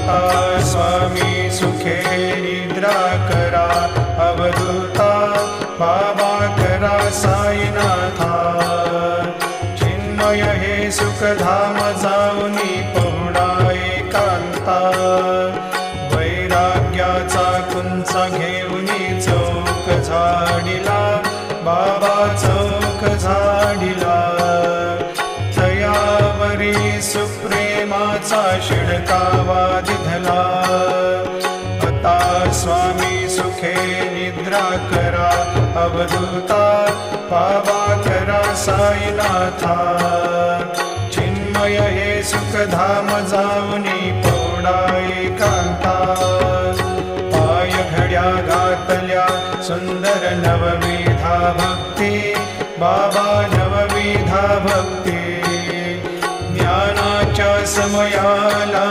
आता स्वामी सुखे निद्रा करा अवधूता बाबा करा साईनाथा चिन्मय हे सुखधाम जाऊनी पहुडा एकांता वैराग्याचा कुंचा घेऊनी चौक झाडिला बाबा चौक झाडिला तयावरी सुप्रेमाचा शिडकावा दिधला आता स्वामी सुखे निद्रा करा अवधूता बाबा करा साईनाथा चिन्मय हे सुखधाम जाऊनी पौडा एकांता पाय घड्या घातल्या सुंदर नवविधा भक्ती बाबा नवविधा भक्ती ज्ञानाच्या समयाला